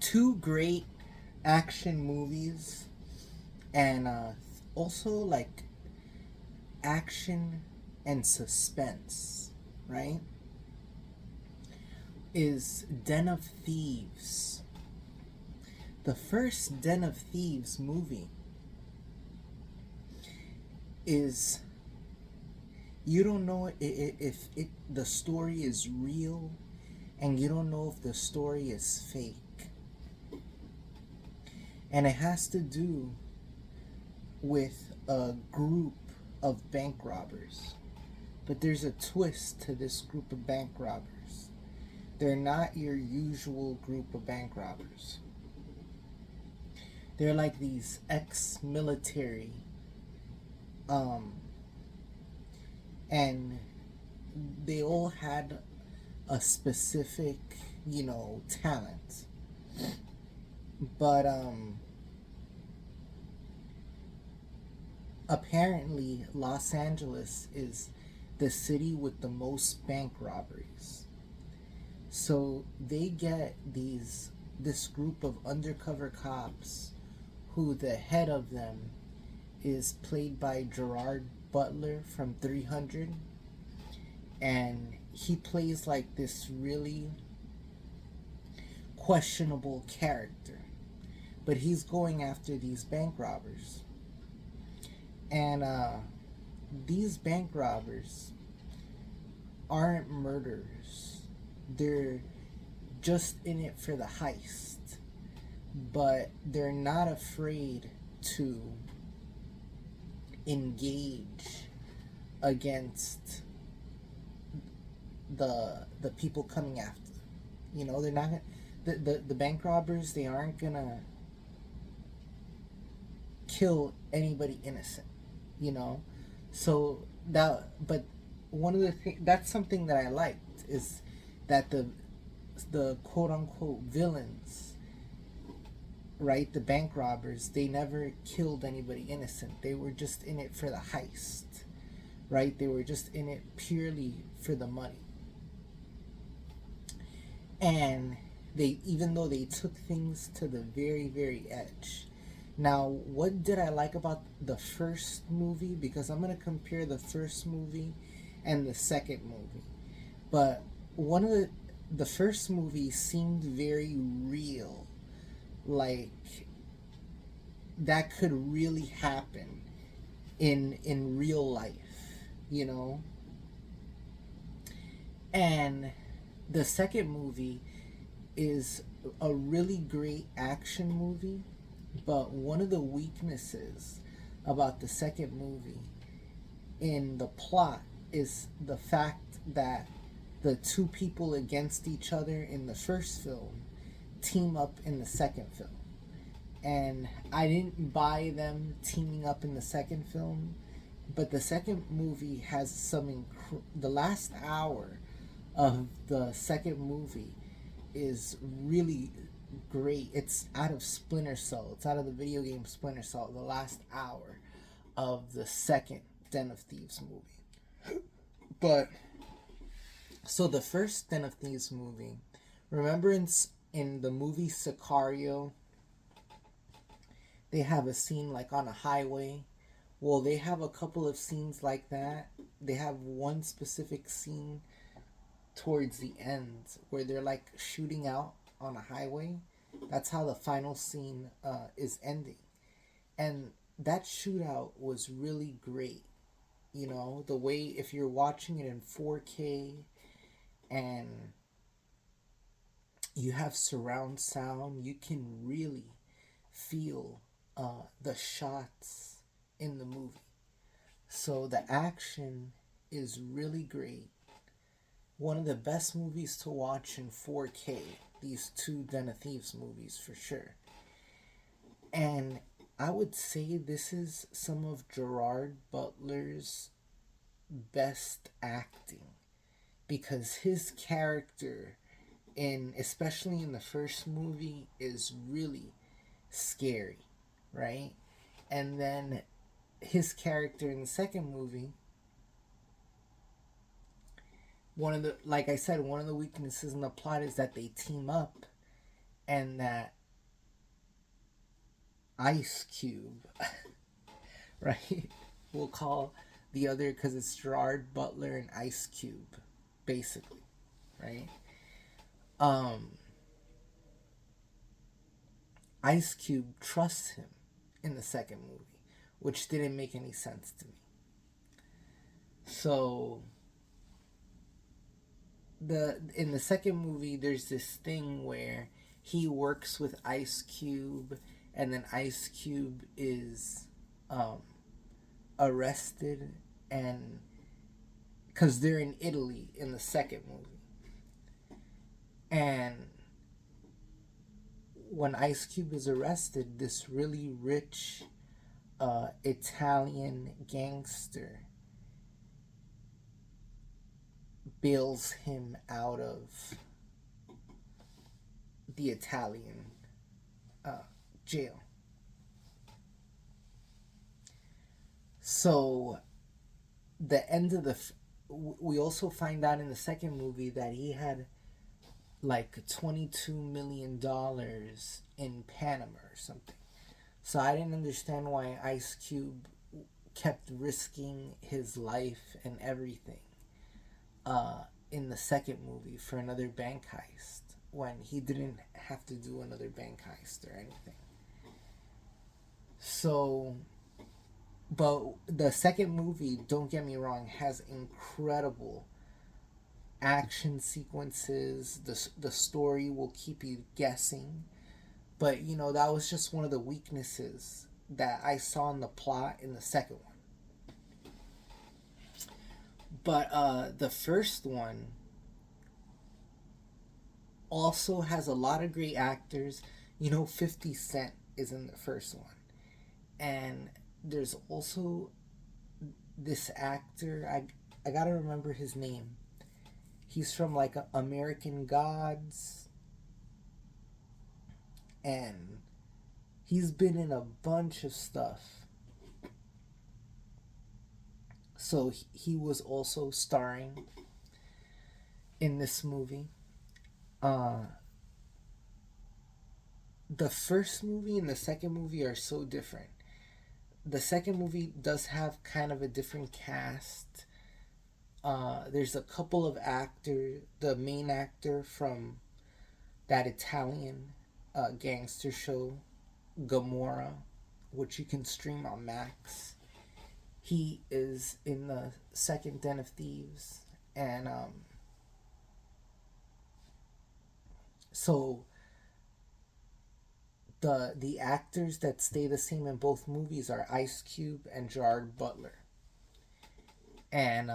two great action movies, and also like action and suspense, right? Is Den of Thieves. The first Den of Thieves movie is, you don't know if the story is real, and you don't know if the story is fake. And it has to do with a group of bank robbers. But there's a twist to this group of bank robbers. They're not your usual group of bank robbers. They're like these ex-military, um, and they all had a specific, talent. But apparently Los Angeles is the city with the most bank robberies. So they get this group of undercover cops, who the head of them is played by Gerard Butler from 300, and he plays like this really questionable character, but he's going after these bank robbers. And these bank robbers aren't murderers. They're just in it for the heist. But they're not afraid to engage against the people coming after them. They're not gonna, the bank robbers, they aren't gonna kill anybody innocent, you know. So but one of the things, that's something that I liked, is that the quote unquote villains, right, the bank robbers, they never killed anybody innocent. They were just in it for the heist, right? They were just in it purely for the money. And they, even though they took things to the very, very edge. Now, what did I like about the first movie? Because I'm going to compare the first movie and the second movie. But one of the first movie seemed very real, like that could really happen in real life, you know. And the second movie is a really great action movie, but one of the weaknesses about the second movie in the plot is the fact that the two people against each other in the first film team up in the second film. And I didn't buy them teaming up in the second film, but the second movie has some the last hour of the second movie is really great. It's out of Splinter Cell. It's out of the video game Splinter Cell. The last hour of the second Den of Thieves movie. But so the first Den of Thieves movie, remember in the movie Sicario, they have a scene like on a highway. Well, they have a couple of scenes like that. They have one specific scene towards the end where they're like shooting out on a highway. That's how the final scene is ending. And that shootout was really great. You know, the way, if you're watching it in 4K and you have surround sound, you can really feel the shots in the movie. So the action is really great. One of the best movies to watch in 4K. These two Den of Thieves movies for sure. And I would say this is some of Gerard Butler's best acting, because his character especially in the first movie, is really scary, right? And then his character in the second movie, like I said, one of the weaknesses in the plot is that they team up, and that Ice Cube, right? We'll call the other because it's Gerard, Butler, and Ice Cube, basically, right? Um, Ice Cube trusts him in the second movie, which didn't make any sense to me. So in the second movie, there's this thing where he works with Ice Cube, and then Ice Cube is um, arrested, and because they're in Italy in the second movie, and when Ice Cube is arrested, this really rich Italian gangster bails him out of the Italian jail. So the end of we also find out in the second movie that he had like $22 million in Panama or something. So I didn't understand why Ice Cube kept risking his life and everything in the second movie for another bank heist when he didn't have to do another bank heist or anything. So, but the second movie, don't get me wrong, has incredible action sequences. The story will keep you guessing, but you know that was just one of the weaknesses that I saw in the plot in the second one. But the first one also has a lot of great actors. You know, 50 Cent is in the first one, and there's also this actor. I gotta remember his name. He's from like American Gods, and he's been in a bunch of stuff. So he was also starring in this movie. Uh, the first movie and the second movie are so different. The second movie does have kind of a different cast. There's a couple of actors. The main actor from that Italian gangster show, Gomorrah, which you can stream on Max. He is in the second Den of Thieves, and so the actors that stay the same in both movies are Ice Cube and Gerard Butler, and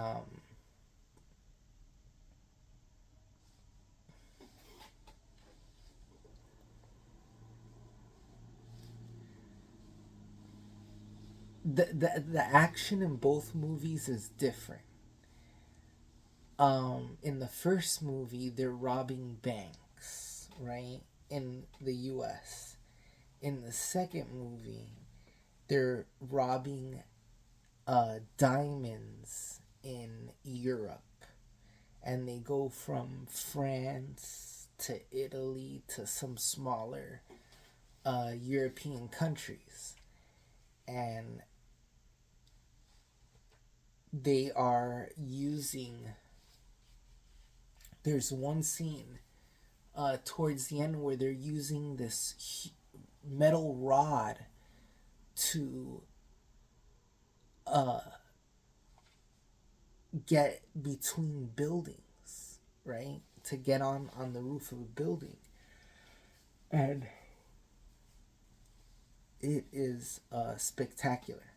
the action in both movies is different. In the first movie, they're robbing banks, right, in the U.S. In the second movie, they're robbing diamonds in Europe, and they go from France to Italy to some smaller European countries, and they are using. There's one scene towards the end where they're using this metal rod to get between buildings, right? To get on the roof of a building. And it is spectacular.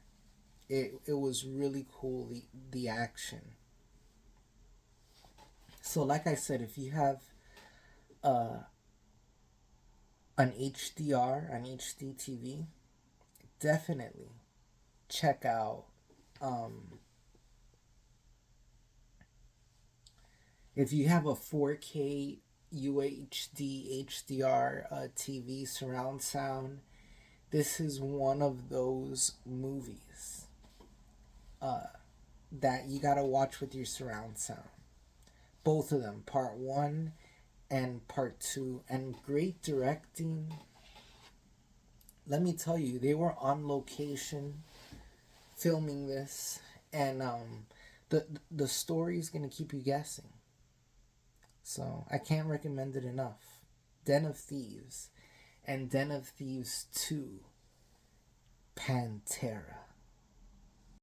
It was really cool, the action. So like I said, if you have an HDR, an HD TV, definitely check out if you have a 4K UHD HDR TV surround sound. This is one of those movies that you gotta watch with your surround sound. Both of them, part one and part two, and great directing, let me tell you, they were on location filming this, and the story's gonna keep you guessing. So I can't recommend it enough. Den of Thieves and Den of Thieves 2, Pantera.